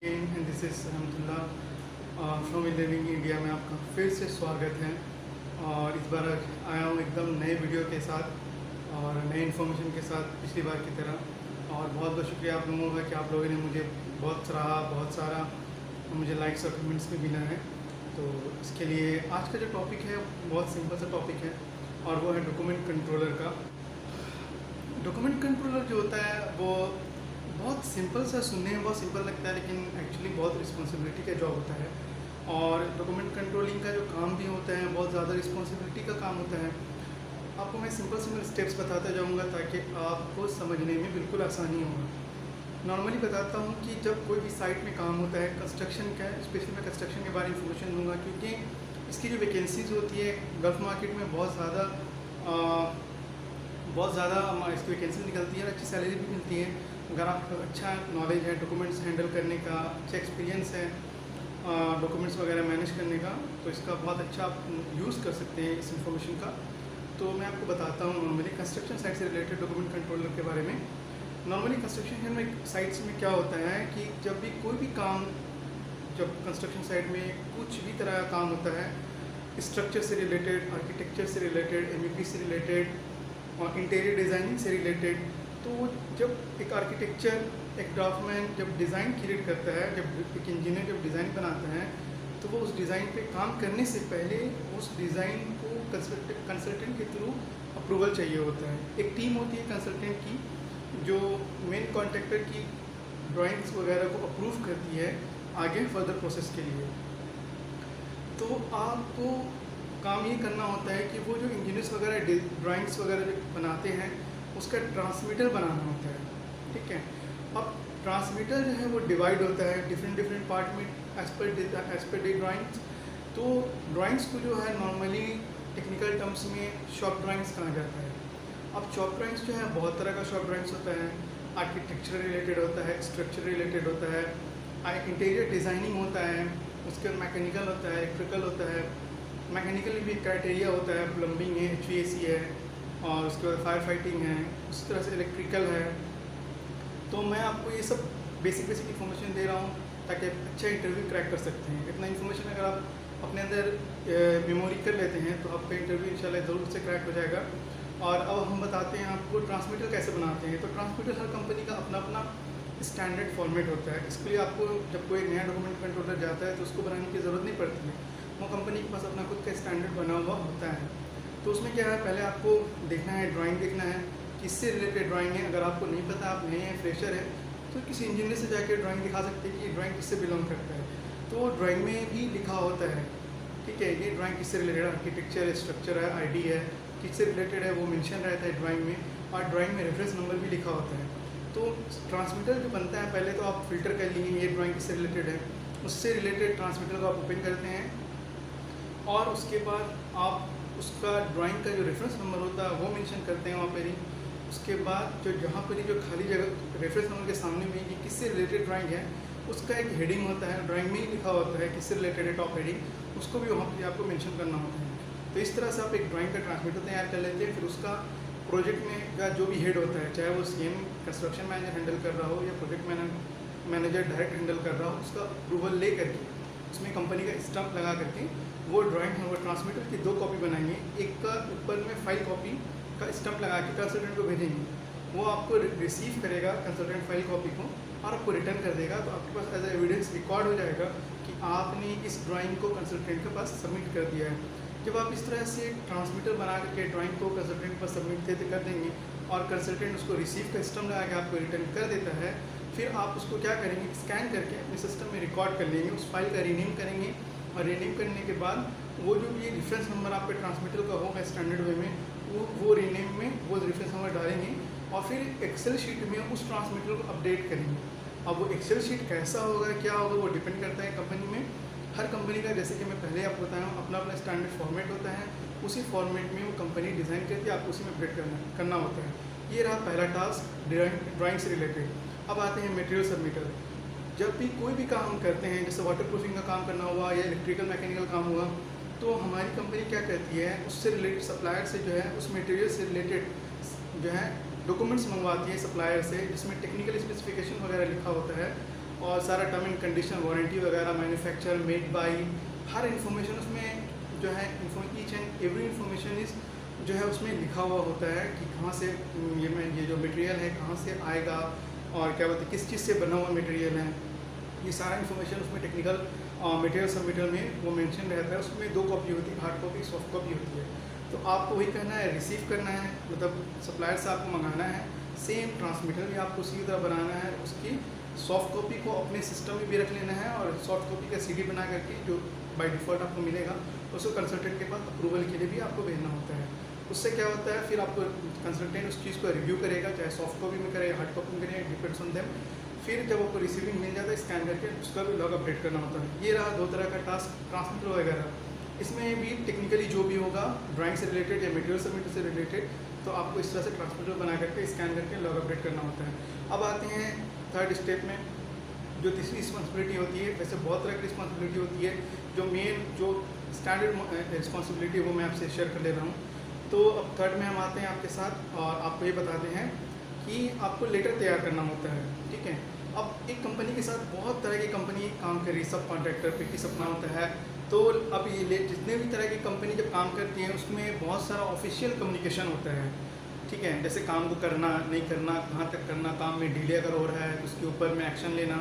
And this is रहमतुल्लाह from living India में आपका फिर से स्वागत है। और इस बार आया हूँ एकदम नए वीडियो के साथ और नए इन्फॉर्मेशन के साथ पिछली बार की तरह। और बहुत बहुत शुक्रिया आप लोगों का कि आप लोगों ने मुझे बहुत सराहा, बहुत सारा मुझे लाइक्स और कमेंट्स भी मिला है। तो इसके लिए आज का जो टॉपिक है बहुत सिंपल सा टॉपिक है और वो है डॉक्यूमेंट कंट्रोलर का। डॉक्यूमेंट कंट्रोलर जो होता है वो बहुत सिंपल सा, सुनने में बहुत सिंपल लगता है लेकिन एक्चुअली बहुत रिस्पॉन्सिबिलिटी का जॉब होता है। और डॉक्यूमेंट कंट्रोलिंग का जो काम भी होता है बहुत ज़्यादा रिस्पॉन्सिबिलिटी का काम होता है। आपको मैं सिंपल स्टेप्स बताता जाऊंगा ताकि आपको समझने में बिल्कुल आसानी होगा। नॉर्मली बताता हूँ कि जब कोई भी साइट में काम होता है कंस्ट्रक्शन का, स्पेशली मैं कंस्ट्रक्शन के बारे में इन्फॉर्मेशन दूंगा क्योंकि इसकी जो वैकेंसीज होती है गल्फ़ मार्केट में बहुत ज़्यादा इसकी वैकेंसी निकलती है और अच्छी सैलरी भी मिलती है। अगर आपको अच्छा नॉलेज है डॉक्यूमेंट्स हैंडल करने का, अच्छा एक्सपीरियंस है डॉक्यूमेंट्स वगैरह मैनेज करने का, तो इसका बहुत अच्छा आप यूज़ कर सकते हैं इस इंफॉर्मेशन का। तो मैं आपको बताता हूँ नॉर्मली कंस्ट्रक्शन साइट से रिलेटेड डॉक्यूमेंट कंट्रोलर के बारे में। नॉर्मली कंस्ट्रक्शन में साइट्स में क्या होता है कि जब भी कोई भी काम, जब कंस्ट्रक्शन साइट में कुछ भी तरह का काम होता है, स्ट्रक्चर से रिलेटेड, आर्किटेक्चर से रिलेटेड, MEP से रिलेटेड और इंटीरियर डिज़ाइनिंग से रिलेटेड, तो जब एक आर्किटेक्चर, एक ड्राफ्टमैन जब डिज़ाइन क्रिएट करता है, जब एक इंजीनियर जब डिज़ाइन बनाता है, तो वो उस डिज़ाइन पे काम करने से पहले उस डिज़ाइन को कंसल्टेंट के थ्रू अप्रूवल चाहिए होता है। एक टीम होती है कंसल्टेंट की जो मेन कॉन्ट्रैक्टर की ड्राइंग्स वगैरह को अप्रूव करती है आगे फर्दर प्रोसेस के लिए। तो आपको काम ये करना होता है कि वो जो इंजीनियर्स वगैरह ड्राइंग्स वगैरह जो बनाते हैं उसका ट्रांसमीटर बनाना होता है, ठीक है। अब ट्रांसमीटर जो है वो डिवाइड होता है डिफरेंट पार्ट में एज पर डे ड्राइंग्स। तो ड्राइंग्स को जो है नॉर्मली टेक्निकल टर्म्स में शॉप ड्राइंग्स कहा जाता है। अब शॉप ड्राइंग्स जो है बहुत तरह का शॉप ड्राइंग्स होता है, आर्किटेक्चर रिलेटेड होता है, स्ट्रक्चर रिलेटेड होता है, इंटीरियर डिज़ाइनिंग होता है, उसके बाद मैकेनिकल होता है, इलेक्ट्रिकल होता है। मैकेनिकल भी क्राइटेरिया होता है, प्लम्बिंग है, HVAC है और उसके बाद फायर फाइटिंग है, उस तरह से इलेक्ट्रिकल है। तो मैं आपको ये सब बेसिक इन्फॉर्मेशन दे रहा हूँ ताकि अच्छा इंटरव्यू क्रैक कर सकते हैं। इतना इन्फॉर्मेशन अगर आप अपने अंदर मेमोरी कर लेते हैं तो आपका इंटरव्यू इंशाल्लाह ज़रूर से क्रैक हो जाएगा। और अब हम बताते हैं आपको ट्रांसमीटर कैसे बनाते हैं। तो ट्रांसमीटर हर कंपनी का अपना अपना स्टैंडर्ड फॉर्मेट होता है। इसके लिए आपको जब कोई नया डॉक्यूमेंट कंट्रोलर जाता है तो उसको बनाने की ज़रूरत नहीं पड़ती है, वो कंपनी के पास अपना खुद का स्टैंडर्ड बना हुआ होता है। तो उसमें क्या है, पहले आपको देखना है, ड्राइंग देखना है किससे रिलेटेड ड्राइंग है। अगर आपको नहीं पता, आप नए हैं, फ्रेशर है, तो किसी इंजीनियर से जाके ड्राइंग दिखा सकते हैं कि ये ड्राइंग किससे बिलोंग करता है। तो ड्राइंग में भी लिखा होता है, ठीक है, ये ड्राइंग किससे रिलेटेड, आर्किटेक्चर, स्ट्रक्चर है, ID है, किससे रिलेटेड है वो मेंशन रहता है ड्राइंग में। और ड्राइंग में रेफरेंस नंबर भी लिखा होता है। तो ट्रांसमीटर जो बनता है पहले तो आप फिल्टर कर लिए ये ड्राइंग किससे रिलेटेड है, उससे रिलेटेड ट्रांसमीटर को आप ओपन करते हैं और उसके बाद आप उसका ड्राइंग का जो रेफरेंस नंबर होता है वो मेंशन करते हैं वहाँ पर ही। उसके बाद जो जहाँ पर ही जो खाली जगह रेफरेंस नंबर के सामने में ये किससे रिलेटेड ड्राइंग है उसका एक हेडिंग होता है, ड्राइंग में ही लिखा होता है किससे रिलेटेड है, टॉप हेडिंग, उसको भी वहाँ पर आपको मेंशन करना होता है। तो इस तरह से आप एक ड्राइंग का ट्रांसमीटर तैयार कर लेते हैं। फिर उसका प्रोजेक्ट में का जो भी हेड होता है, चाहे वो CM कंस्ट्रक्शन मैनेजर हैंडल कर रहा हो या प्रोजेक्ट मैनेजर डायरेक्ट हैंडल कर रहा हो, उसका अप्रूवल ले करके उसमें कंपनी का स्टैंप लगा करके वो ड्राइंग है वो ट्रांसमीटर की 2 कॉपी बनाएंगे। एक का ऊपर में 5 कॉपी का स्टैंप लगा के कंसल्टेंट को भेजेंगे, वो आपको रिसीव करेगा कंसल्टेंट फाइल कॉपी को और आपको रिटर्न कर देगा। तो आपके पास एज ए एविडेंस रिकॉर्ड हो जाएगा कि आपने इस ड्राइंग को कंसल्टेंट के पास सबमिट कर दिया है। जब आप इस तरह से ट्रांसमीटर बना करके ड्राइंग को कंसल्टेंट के पास सबमिट कर देंगे और कंसल्टेंट उसको रिसीव का स्टैम्प लगा के आपको रिटर्न कर देता है, फिर आप उसको क्या करेंगे, स्कैन करके अपने सिस्टम में रिकॉर्ड कर लेंगे, उस फाइल का रीनेम करेंगे और रीनेम करने के बाद वो जो भी रेफरेंस नंबर आपके ट्रांसमीटर का होगा स्टैंडर्ड वे में वो रीनेम में वो रेफरेंस नंबर डालेंगे और फिर एक्सेल शीट में उस ट्रांसमीटर को अपडेट करेंगे। अब वो एक्सेल शीट कैसा होगा, क्या होगा, वो डिपेंड करता है कंपनी में। हर कंपनी का, जैसे कि मैं पहले आपको बताया हूँ, अपना अपना स्टैंडर्ड फॉर्मेट होता है, उसी फॉर्मेट में वो कंपनी डिज़ाइन करके आपको उसी में अपडेट करना होता है। ये रहा पहला टास्क ड्राइंग से रिलेटेड। अब आते हैं मटेरियल सबमिटर। जब भी कोई भी काम करते हैं, जैसे वाटर प्रूफिंग का काम करना हुआ या इलेक्ट्रिकल मैकेनिकल काम हुआ, तो हमारी कंपनी क्या कहती है, उससे रिलेटेड सप्लायर से जो है उस मटेरियल से रिलेटेड जो है डॉक्यूमेंट्स मंगवाती है सप्लायर से, जिसमें टेक्निकल स्पेसिफिकेशन वगैरह लिखा होता है और सारा टर्म एंड कंडीशन, वारंटी वगैरह, manufacture, made by, her information उसमें जो है each and every information is जो है उसमें लिखा हुआ होता है कि कहाँ से ये जो मटेरियल है कहाँ से आएगा और क्या बोलते हैं किस चीज़ से बना हुआ मटेरियल है, ये सारा इन्फॉर्मेशन उसमें टेक्निकल मटेरियल सबमिटल में वो मेंशन रहता है। उसमें 2 कॉपी होती है, हार्ड कॉपी, सॉफ्ट कॉपी होती है। तो आपको वही करना है, रिसीव करना है, मतलब सप्लायर से आपको मंगाना है, सेम ट्रांसमिटर भी आपको उसी तरह बनाना है, उसकी सॉफ्ट कॉपी को अपने सिस्टम में भी रख लेना है और सॉफ्ट कॉपी का CD बना करके जो बाय डिफ़ॉल्ट आपको मिलेगा उसको कंसल्टेंट के पास अप्रूवल के लिए भी आपको भेजना होता है। उससे क्या होता है, फिर आपको कंसल्टेंट उस चीज़ को रिव्यू करेगा, चाहे सॉफ्ट कॉपी में करे, हार्ड कॉपी में करे, डिपेंड्स ऑन देम। फिर जब आपको रिसीविंग मिल जाता है स्कैन करके उसका भी लॉग अपडेट करना होता है। ये रहा 2 तरह का टास्क, ट्रांसमिटर वगैरह। इसमें भी टेक्निकली जो भी होगा ड्राइंग से रिलेटेड या मटेरियल सबमिट से रिलेटेड, तो आपको इस तरह से ट्रांसमिटर बना करके स्कैन करके लॉग अपडेट करना होता है। अब आते हैं 3rd स्टेप में, जो तीसरी रिस्पॉन्सिबिलिटी होती है। वैसे बहुत तरह की रिस्पॉन्सिबिलिटी होती है, जो मेन जो स्टैंडर्ड रिस्पॉन्सिबिलिटी वो मैं आपसे शेयर कर ले रहा हूँ। तो अब 3rd में हम आते हैं आपके साथ और आपको ये बताते हैं कि आपको लेटर तैयार करना होता है, ठीक है। अब एक कंपनी के साथ बहुत तरह की कंपनी काम कर रही है, सब कॉन्ट्रैक्टर पे सपना होता है। तो अब ये जितने भी तरह की कंपनी जब काम करती हैं उसमें बहुत सारा ऑफिशियल कम्युनिकेशन होता है, ठीक है। जैसे काम को करना, नहीं करना, कहाँ तक करना, काम में डिले अगर हो रहा है तो उसके ऊपर में एक्शन लेना,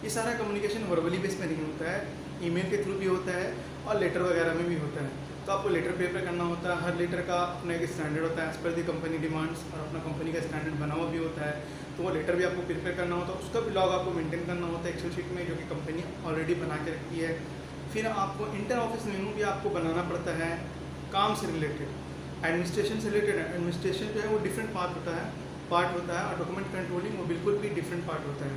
ये सारा कम्युनिकेशन वर्बली बेस में नहीं होता है, ईमेल के थ्रू भी होता है और लेटर वगैरह में भी होता है। तो आपको लेटर प्रिपेयर करना होता है, हर लेटर का अपना एक स्टैंडर्ड होता है एज पर दी कंपनी डिमांड्स, और अपना कंपनी का स्टैंडर्ड बना हुआ भी होता है। तो वो लेटर भी आपको प्रिपेयर करना होता है, उसका भी लॉग आपको मेंटेन करना होता है एक्सेल शीट में, जो कि कंपनी ऑलरेडी बना के रखती है। फिर आपको इंटर ऑफिस मेनू भी आपको बनाना पड़ता है काम से रिलेटेड, एडमिनिस्ट्रेशन से रिलेटेड। एडमिनिस्ट्रेशन जो है वो डिफरेंट पार्ट होता है और डॉक्यूमेंट कंट्रोलिंग वो बिल्कुल भी डिफरेंट पार्ट होता है,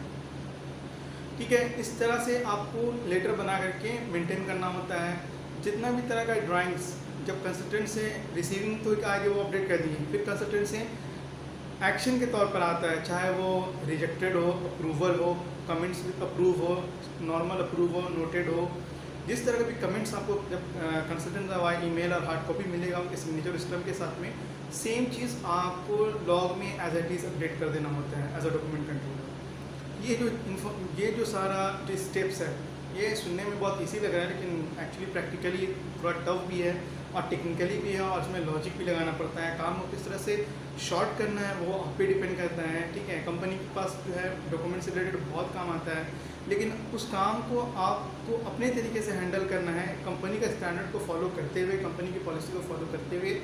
ठीक है। इस तरह से आपको लेटर बना करके मेंटेन करना होता है। जितना भी तरह का ड्राइंग्स जब कंसल्टेंट से रिसीविंग तो आगे वो अपडेट कर दिए, फिर कंसल्टेंट से एक्शन के तौर पर आता है, चाहे वो रिजेक्टेड हो, अप्रूवल हो, कमेंट्स अप्रूव हो, नॉर्मल अप्रूव हो, नोटेड हो, जिस तरह के भी कमेंट्स आपको जब कंसल्टेंट का ईमेल और हार्ड कॉपी मिलेगा उनके सिग्नेचर सिस्टम के साथ में, सेम चीज़ आपको लॉग में एज इट इज़ अपडेट कर देना होता है एज अ डॉक्यूमेंट कंट्रोलर। ये जो सारा जो स्टेप्स है ये सुनने में बहुत इजी लग रहा है, लेकिन एक्चुअली प्रैक्टिकली थोड़ा टफ भी है और टेक्निकली भी है और उसमें लॉजिक भी लगाना पड़ता है। काम को किस तरह से शॉर्ट करना है वो आप पे डिपेंड करता है, ठीक है। कंपनी के पास जो है डॉक्यूमेंट से रिलेटेड बहुत काम आता है, लेकिन उस काम को आपको अपने तरीके से हैंडल करना है, कंपनी का स्टैंडर्ड को फॉलो करते हुए, कंपनी की पॉलिसी को फॉलो करते हुए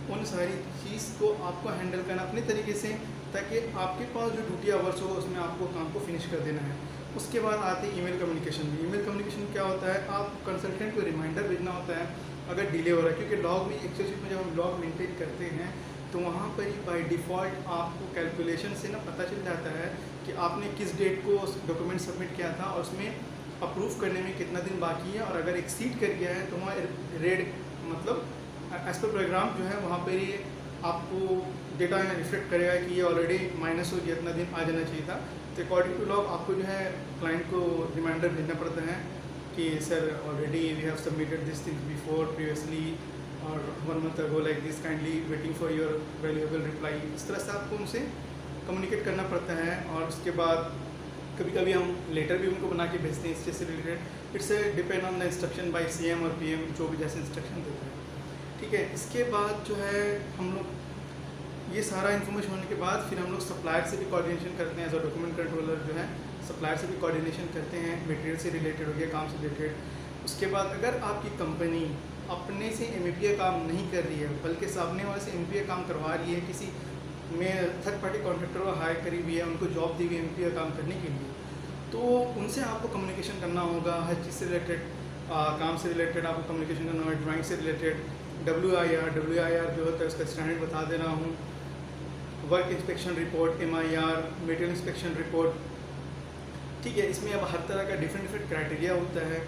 उन सारी चीज़ को आपको हैंडल करना अपने तरीके से, ताकि आपके पास जो ड्यूटी आवर्स होगा उसमें आपको काम को फिनिश कर देना है। उसके बाद आते हैं ईमेल कम्युनिकेशन। ईमेल कम्युनिकेशन क्या होता है, आप कंसल्टेंट को रिमाइंडर भेजना होता है अगर डिले हो रहा है, क्योंकि लॉग में एक्सेल शीट में जब हम लॉग मेंटेन करते हैं तो वहाँ पर ही बाय डिफ़ॉल्ट आपको कैलकुलेशन से ना पता चल जाता है कि आपने किस डेट को डॉक्यूमेंट सबमिट किया था और उसमें अप्रूव करने में कितना दिन बाकी है, और अगर एक्सीड कर गया है तो वहाँ रेड मतलब एज पर प्रोग्राम जो है वहाँ पर ही आपको डेटा रिफ्लेक्ट करेगा कि ये ऑलरेडी माइनस हो गया, इतना दिन आ जाना चाहिए था। तो अकॉर्डिंग टू लॉग आपको जो है क्लाइंट को रिमाइंडर भेजना पड़ता है कि sir already we have submitted this things before previously और 1 month ago like this, kindly waiting for your valuable reply. इस तरह से आपको उनसे कम्युनिकेट करना पड़ता है। और उसके बाद कभी कभी हम लेटर भी उनको बना के भेजते हैं इससे related. It's depend on the instruction by CM और PM, जो भी जैसे इंस्ट्रक्शन देते हैं, ठीक है। इसके बाद जो है हम लोग ये सारा इन्फॉर्मेशन होने के बाद फिर हम लोग सप्लायर से भी कोऑर्डिनेशन करते हैं एज अ डॉक्यूमेंट कंट्रोलर जो है, सप्लायर से भी कोऑर्डिनेशन करते हैं, मटेरियल से रिलेटेड हो गया, काम से रिलेटेड। उसके बाद अगर आपकी कंपनी अपने से MAPA काम नहीं कर रही है बल्कि सामने वाले से MAPA काम करवा रही है, किसी में थर्ड पार्टी कॉन्ट्रैक्टर को हायर करी हुई है, उनको जॉब दी हुई है MAPA काम करने के लिए, तो उनसे आपको कम्युनिकेशन करना होगा हर चीज़ से रिलेटेड। काम से रिलेटेड आपको कम्युनिकेशन करना होगा, ड्राइंग से रिलेटेड, WIR जो होता है उसका स्टैंडर्ड बता दे रहा हूँ, work inspection report, MIR, material inspection report, ठीक है। इसमें अब हर तरह का डिफरेंट क्राइटेरिया होता है।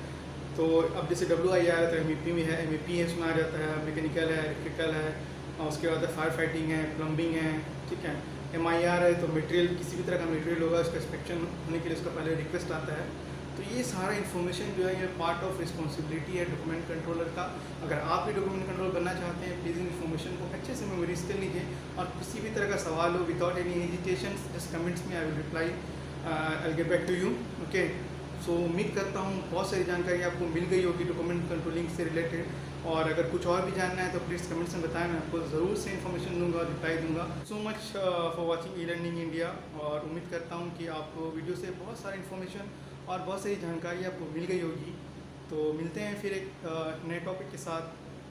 तो अब जैसे WIR तो MEP में है, MEP है सुना जाता है, मैकेनिकल है, इलेक्ट्रिकल है, और उसके बाद फायर फाइटिंग है, प्लम्बिंग है, ठीक है। MIR है तो मटेरियल, किसी भी तरह का मटेरियल होगा उसका इंस्पेक्शन होने के लिए उसका पहले रिक्वेस्ट आता है। तो ये सारा इन्फॉर्मेशन जो है ये पार्ट ऑफ रिस्पॉन्सिबिलिटी है डॉक्यूमेंट कंट्रोलर का। अगर आप भी डॉक्यूमेंट कंट्रोल बनना चाहते हैं प्लीज़ इन इन्फॉर्मेशन को अच्छे से मेमोरीज कर लीजिए, और किसी भी तरह का सवाल हो without any hesitation just comments में I will reply. I get back to you. Okay, so उम्मीद करता हूँ बहुत सारी जानकारी आपको मिल गई होगी डॉक्यूमेंट कंट्रोलिंग से रिलेटेड, और अगर कुछ और भी जानना है तो प्लीज़ कमेंट्स में बताएं, मैं आपको ज़रूर से इन्फॉर्मेशन दूंगा और रिप्लाई दूंगा। So much for watching e learning India, और उम्मीद करता हूँ कि आपको वीडियो से बहुत सारी इन्फॉर्मेशन और बहुत सारी जानकारी आपको मिल गई होगी। तो मिलते हैं फिर एक नए टॉपिक के साथ।